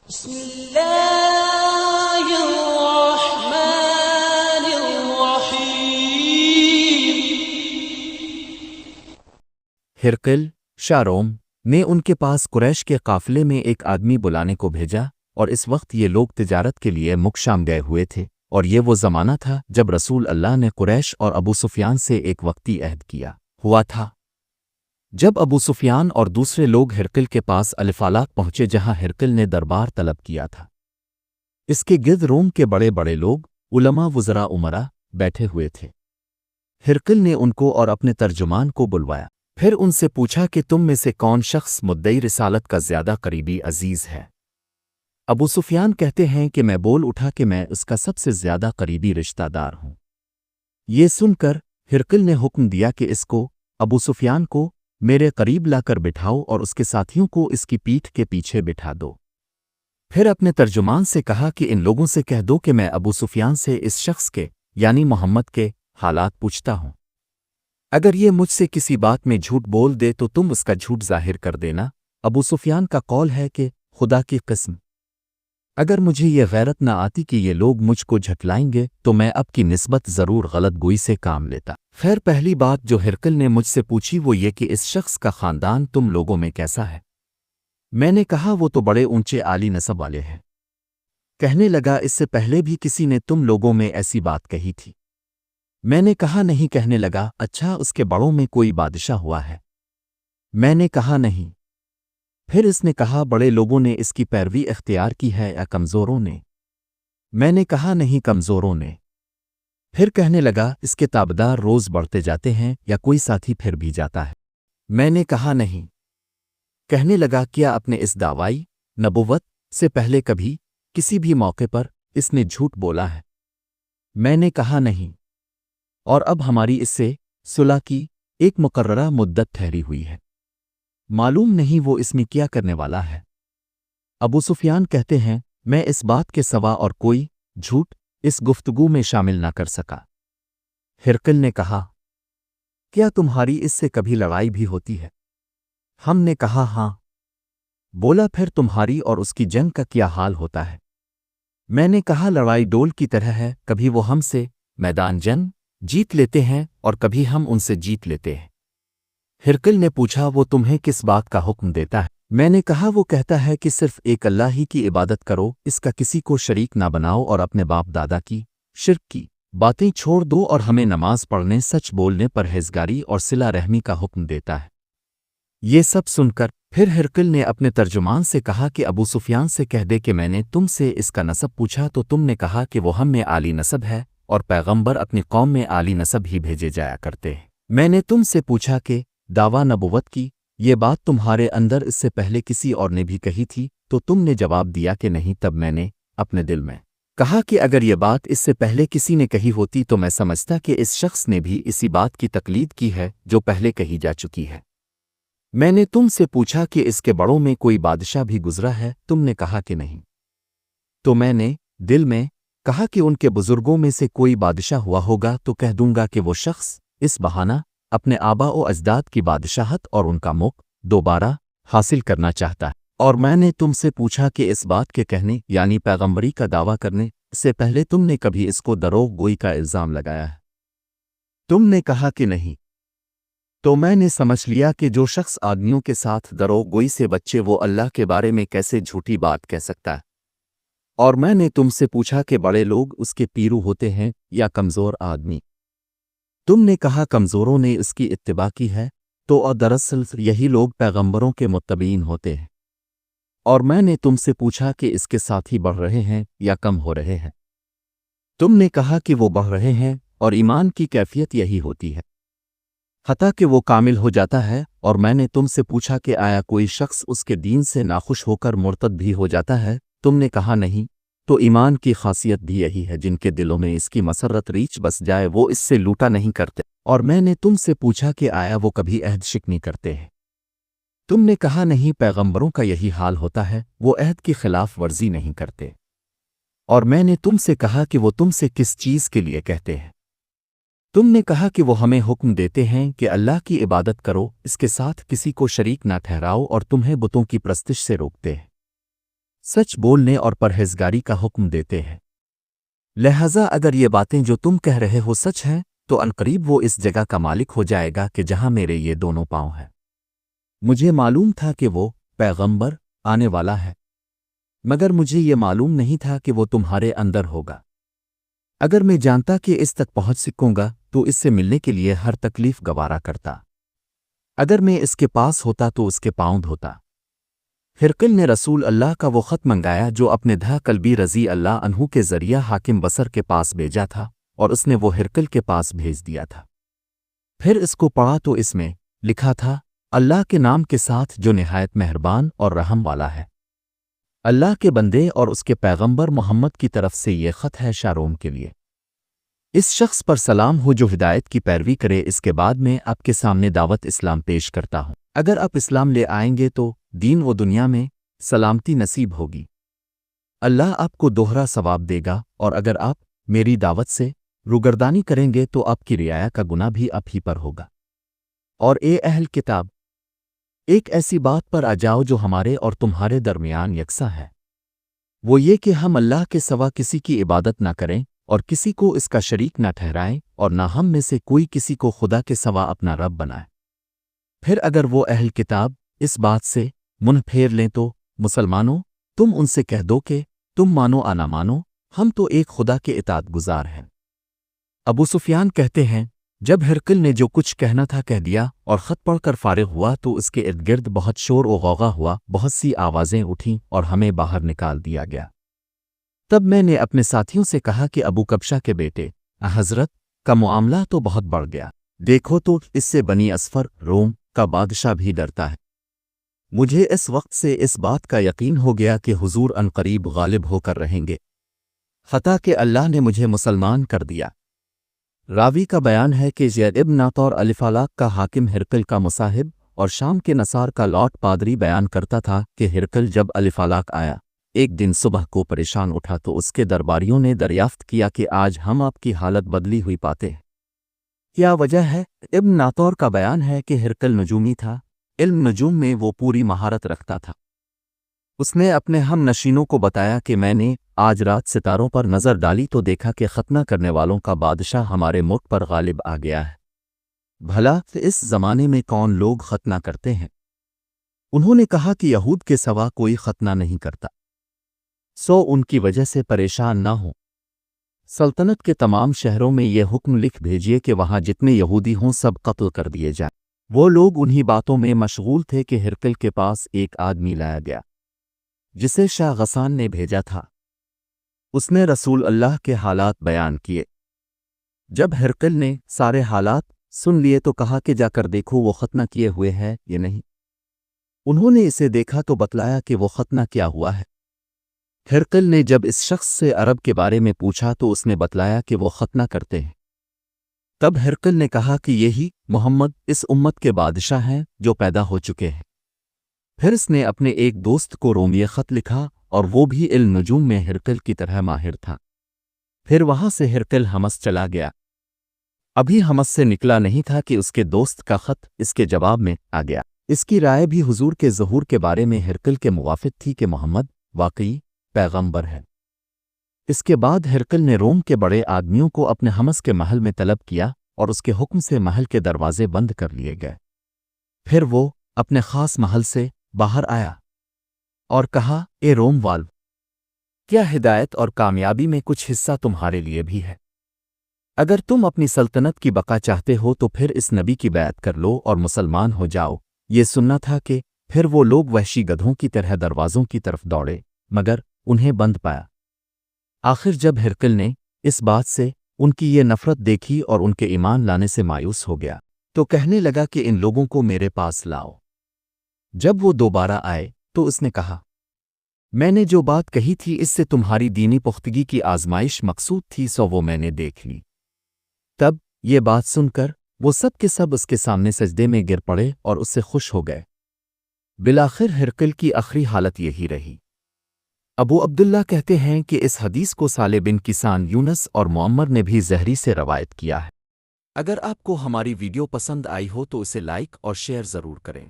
بسم الله الرحمن الرحيم. ہرقل شاروم نے ان کے پاس قریش کے قافلے میں ایک آدمی بلانے کو بھیجا، اور اس وقت یہ لوگ تجارت کے لیے مکشام گئے ہوئے تھے، اور یہ وہ زمانہ تھا جب رسول اللہ نے قریش اور ابو سفیان سے ایک وقتی عہد کیا ہوا تھا۔ جب ابو سفیان اور دوسرے لوگ ہرقل کے پاس الفالاق پہنچے جہاں ہرقل نے دربار طلب کیا تھا، اس کے گرد روم کے بڑے بڑے لوگ، علماء، وزراء، امراء بیٹھے ہوئے تھے۔ ہرقل نے ان کو اور اپنے ترجمان کو بلوایا، پھر ان سے پوچھا کہ تم میں سے کون شخص مدعی رسالت کا زیادہ قریبی عزیز ہے؟ ابو سفیان کہتے ہیں کہ میں بول اٹھا کہ میں اس کا سب سے زیادہ قریبی رشتہ دار ہوں۔ یہ سن کر ہرقل نے حکم دیا کہ اس کو، ابو سفیان کو، میرے قریب لا کر بٹھاؤ اور اس کے ساتھیوں کو اس کی پیٹھ کے پیچھے بٹھا دو۔ پھر اپنے ترجمان سے کہا کہ ان لوگوں سے کہہ دو کہ میں ابو سفیان سے اس شخص کے یعنی محمد کے حالات پوچھتا ہوں۔ اگر یہ مجھ سے کسی بات میں جھوٹ بول دے تو تم اس کا جھوٹ ظاہر کر دینا۔ ابو سفیان کا قول ہے کہ خدا کی قسم، اگر مجھے یہ غیرت نہ آتی کہ یہ لوگ مجھ کو جھٹلائیں گے تو میں اب کی نسبت ضرور غلط گوئی سے کام لیتا۔ خیر، پہلی بات جو ہرقل نے مجھ سے پوچھی وہ یہ کہ اس شخص کا خاندان تم لوگوں میں کیسا ہے؟ میں نے کہا وہ تو بڑے اونچے عالی نسب والے ہیں۔ کہنے لگا اس سے پہلے بھی کسی نے تم لوگوں میں ایسی بات کہی تھی؟ میں نے کہا نہیں۔ کہنے لگا اچھا اس کے بڑوں میں کوئی بادشاہ ہوا ہے؟ میں نے کہا نہیں۔ پھر اس نے کہا بڑے لوگوں نے اس کی پیروی اختیار کی ہے یا کمزوروں نے؟ میں نے کہا نہیں، کمزوروں نے۔ پھر کہنے لگا اس کے تابدار روز بڑھتے جاتے ہیں یا کوئی ساتھی پھر بھی جاتا ہے؟ میں نے کہا نہیں۔ کہنے لگا کیا اپنے اس دعوائی نبوت سے پہلے کبھی کسی بھی موقع پر اس نے جھوٹ بولا ہے؟ میں نے کہا نہیں۔ اور اب ہماری اس سے صلح کی ایک مقررہ مدت ٹھہری ہوئی ہے، معلوم نہیں وہ اس میں کیا کرنے والا ہے۔ ابو سفیان کہتے ہیں میں اس بات کے سوا اور کوئی جھوٹ اس گفتگو میں شامل نہ کر سکا۔ ہرقل نے کہا کیا تمہاری اس سے کبھی لڑائی بھی ہوتی ہے؟ ہم نے کہا ہاں۔ بولا پھر تمہاری اور اس کی جنگ کا کیا حال ہوتا ہے؟ میں نے کہا لڑائی ڈول کی طرح ہے، کبھی وہ ہم سے میدان جنگ جیت لیتے ہیں اور کبھی ہم ان سے جیت لیتے ہیں۔ ہرقل نے پوچھا وہ تمہیں کس بات کا حکم دیتا ہے؟ میں نے کہا وہ کہتا ہے کہ صرف ایک اللہ ہی کی عبادت کرو، اس کا کسی کو شریک نہ بناؤ، اور اپنے باپ دادا کی شرک کی باتیں چھوڑ دو، اور ہمیں نماز پڑھنے، سچ بولنے، پرہیزگاری اور صلہ رحمی کا حکم دیتا ہے۔ یہ سب سن کر پھر ہرقل نے اپنے ترجمان سے کہا کہ ابو سفیان سے کہہ دے کہ میں نے تم سے اس کا نسب پوچھا تو تم نے کہا کہ وہ ہم میں عالی نسب ہے، اور پیغمبر اپنی قوم میں عالی نسب ہی بھیجے جایا کرتے ہیں۔ میں نے تم سے پوچھا کہ دعویٰ نبوت کی یہ بات تمہارے اندر اس سے پہلے کسی اور نے بھی کہی تھی تو تم نے جواب دیا کہ نہیں۔ تب میں نے اپنے دل میں کہا کہ اگر یہ بات اس سے پہلے کسی نے کہی ہوتی تو میں سمجھتا کہ اس شخص نے بھی اسی بات کی تقلید کی ہے جو پہلے کہی جا چکی ہے۔ میں نے تم سے پوچھا کہ اس کے بڑوں میں کوئی بادشاہ بھی گزرا ہے؟ تم نے کہا کہ نہیں۔ تو میں نے دل میں کہا کہ ان کے بزرگوں میں سے کوئی بادشاہ ہوا ہوگا تو کہہ دوں گا کہ وہ شخص اس بہانہ اپنے آبا و اجداد کی بادشاہت اور ان کا ملک دوبارہ حاصل کرنا چاہتا ہے۔ اور میں نے تم سے پوچھا کہ اس بات کے کہنے یعنی پیغمبری کا دعویٰ کرنے سے پہلے تم نے کبھی اس کو دروغ گوئی کا الزام لگایا ہے؟ تم نے کہا کہ نہیں۔ تو میں نے سمجھ لیا کہ جو شخص آدمیوں کے ساتھ دروغ گوئی سے بچے وہ اللہ کے بارے میں کیسے جھوٹی بات کہہ سکتا ہے۔ اور میں نے تم سے پوچھا کہ بڑے لوگ اس کے پیرو ہوتے ہیں یا کمزور آدمی؟ تم نے کہا کمزوروں نے اس کی اتباع کی ہے، تو اور دراصل یہی لوگ پیغمبروں کے متبعین ہوتے ہیں۔ اور میں نے تم سے پوچھا کہ اس کے ساتھی بڑھ رہے ہیں یا کم ہو رہے ہیں؟ تم نے کہا کہ وہ بڑھ رہے ہیں، اور ایمان کی کیفیت یہی ہوتی ہے حتیٰ کہ وہ کامل ہو جاتا ہے۔ اور میں نے تم سے پوچھا کہ آیا کوئی شخص اس کے دین سے ناخوش ہو کر مرتد بھی ہو جاتا ہے؟ تم نے کہا نہیں۔ تو ایمان کی خاصیت بھی یہی ہے جن کے دلوں میں اس کی مسرت ریچھ بس جائے وہ اس سے لوٹا نہیں کرتے۔ اور میں نے تم سے پوچھا کہ آیا وہ کبھی عہد شکنی کرتے ہیں؟ تم نے کہا نہیں، پیغمبروں کا یہی حال ہوتا ہے، وہ عہد کی خلاف ورزی نہیں کرتے۔ اور میں نے تم سے کہا کہ وہ تم سے کس چیز کے لیے کہتے ہیں؟ تم نے کہا کہ وہ ہمیں حکم دیتے ہیں کہ اللہ کی عبادت کرو، اس کے ساتھ کسی کو شریک نہ ٹھہراؤ، اور تمہیں بتوں کی پرستش سے روکتے ہیں۔ सच बोलने और परहेजगारी का हुक्म देते हैं। लिहाजा अगर ये बातें जो तुम कह रहे हो सच हैं, तो अनकरीब वो इस जगह का मालिक हो जाएगा कि जहां मेरे ये दोनों पांव हैं। मुझे मालूम था कि वो पैगंबर आने वाला है, मगर मुझे ये मालूम नहीं था कि वो तुम्हारे अंदर होगा। अगर मैं जानता कि इस तक पहुंच सकूंगा तो इससे मिलने के लिए हर तकलीफ गवारा करता। अगर मैं इसके पास होता तो उसके पांव धोता। हिरकिल ने रसूल अल्लाह का वो ख़त मंगाया जो अपने धा कल्बी रज़ी अल्लाह अन्हु के ज़रिया हाकिम बसर के पास भेजा था, और उसने वो हिरकिल के पास भेज दिया था। फिर इसको पढ़ा तो इसमें लिखा था, अल्लाह के नाम के साथ जो निहायत मेहरबान और रहम वाला है। अल्लाह के बंदे और उसके पैगंबर मोहम्मद की तरफ से ये ख़त है शारोम के लिए। इस शख्स पर सलाम हो जो हिदायत की पैरवी करे। इसके बाद मैं आपके सामने दावत इस्लाम पेश करता हूँ। अगर आप इस्लाम ले आएंगे तो दीन व दुनिया में सलामती नसीब होगी। अल्लाह आपको दोहरा सवाब देगा, और अगर आप मेरी दावत से रुगरदानी करेंगे तो आपकी रियाया का गुनाह भी आप ही पर होगा। और ए अहल किताब, एक ऐसी बात पर आ जाओ जो हमारे और तुम्हारे दरमियान यकसा है, वो ये कि हम अल्लाह के सिवा किसी की इबादत ना करें और किसी को इसका शरीक ना ठहराएं, और ना हम में से कोई किसी को खुदा के सिवा अपना रब बनाए। फिर अगर वो अहल किताब इस बात से मुंह फेर लें तो मुसलमानों, तुम उनसे कह दो कि तुम मानो आना मानो, हम तो एक खुदा के इताअत गुजार हैं। अबू सुफियान कहते हैं, जब हिरकिल ने जो कुछ कहना था कह दिया और ख़त पढ़कर फारिग हुआ तो उसके इर्द-गिर्द बहुत शोर व गौगा हुआ, बहुत सी आवाज़ें उठीं और हमें बाहर निकाल दिया गया। तब मैंने अपने साथियों से कहा कि अबू कब्शा के बेटे हज़रत का मामला तो बहुत बढ़ गया। देखो तो इससे बनी असफर रोम का बादशाह भी डरता है। मुझे इस वक्त से इस बात का यकीन हो गया कि हुजूर अनकरीब गालिब होकर रहेंगे, हता कि अल्लाह ने मुझे मुसलमान कर दिया। रावी का बयान है कि ज़ैद इब्न नातौर अलिफालाक का हाकिम हिरकिल का मुसाहिब और शाम के नसार का लॉट पादरी बयान करता था कि हिरकिल जब अलिफालाक आया एक दिन सुबह को परेशान उठा तो उसके दरबारियों ने दरियाफ्त किया कि आज हम आपकी हालत बदली हुई पाते हैं। क्या वजह है? इब्न नातौर का बयान है कि हिरकिल नजूमी था, इल्म नजूम में वो पूरी महारत रखता था। उसने अपने हम नशीनों को बताया कि मैंने आज रात सितारों पर नज़र डाली तो देखा कि खतना करने वालों का बादशाह हमारे मुल्क पर गालिब आ गया है। भला इस ज़माने में कौन लोग खतना करते हैं? उन्होंने कहा कि यहूद के सिवा कोई खतना नहीं करता, सो उनकी वजह से परेशान ना हो। सल्तनत के तमाम शहरों में यह हुक्म लिख भेजिए कि वहाँ जितने यहूदी हों सब कत्ल कर दिए जाएं। वो लोग उन्हीं बातों में मशगूल थे कि हिरकिल के पास एक आदमी लाया गया जिसे शाह गसान ने भेजा था। उसने रसूल अल्लाह के हालात बयान किए। जब हिरकिल ने सारे हालात सुन लिए तो कहा कि जाकर देखो वो खतना किए हुए है या नहीं। उन्होंने इसे देखा तो बतलाया कि वो खतना किया हुआ है। हिरकिल ने जब इस शख्स से अरब के बारे में पूछा तो उसने बतलाया कि वो खतना करते हैं। तब हिरकिल ने कहा कि यही मोहम्मद इस उम्मत के बादशाह हैं जो पैदा हो चुके हैं। फिर इसने अपने एक दोस्त को रोमिया ख़त लिखा और वो भी इल्म नजूम में हिरकिल की तरह माहिर था। फिर वहां से हिरकिल हमस चला गया। अभी हमस से निकला नहीं था कि उसके दोस्त का ख़त इसके जवाब में आ गया। इसकी राय भी हुजूर के ज़हूर के बारे में हिरकिल के मुवाफिक थी कि मोहम्मद वाकई पैगंबर है। इसके बाद हिरकिल ने रोम के बड़े आदमियों को अपने हमस के महल में तलब किया और उसके हुक्म से महल के दरवाजे बंद कर लिए गए। फिर वो अपने ख़ास महल से बाहर आया और कहा, ए रोम वाल, क्या हिदायत और कामयाबी में कुछ हिस्सा तुम्हारे लिए भी है? अगर तुम अपनी सल्तनत की बका चाहते हो तो फिर इस नबी की बैत कर लो और मुसलमान हो जाओ। ये सुनना था कि फिर वो लोग वहशी गधों की तरह दरवाज़ों की तरफ दौड़े, मगर उन्हें बंद पाया। आखिर जब हिरकिल ने इस बात से उनकी ये नफ़रत देखी और उनके ईमान लाने से मायूस हो गया तो कहने लगा कि इन लोगों को मेरे पास लाओ। जब वो दोबारा आए तो उसने कहा, मैंने जो बात कही थी इससे तुम्हारी दीनी पुख्तगी की आजमाइश मकसूद थी, सो वो मैंने देख ली। तब ये बात सुनकर वो सब के सब उसके सामने सजदे में गिर पड़े और उससे खुश हो गए। बिलाखिर हिरकिल की आखिरी हालत यही रही। अबू अब्दुल्ला कहते हैं कि इस हदीस को साले बिन किसान यूनस और मुअम्मर ने भी ज़हरी से रवायत किया है। अगर आपको हमारी वीडियो पसंद आई हो तो इसे लाइक और शेयर ज़रूर करें।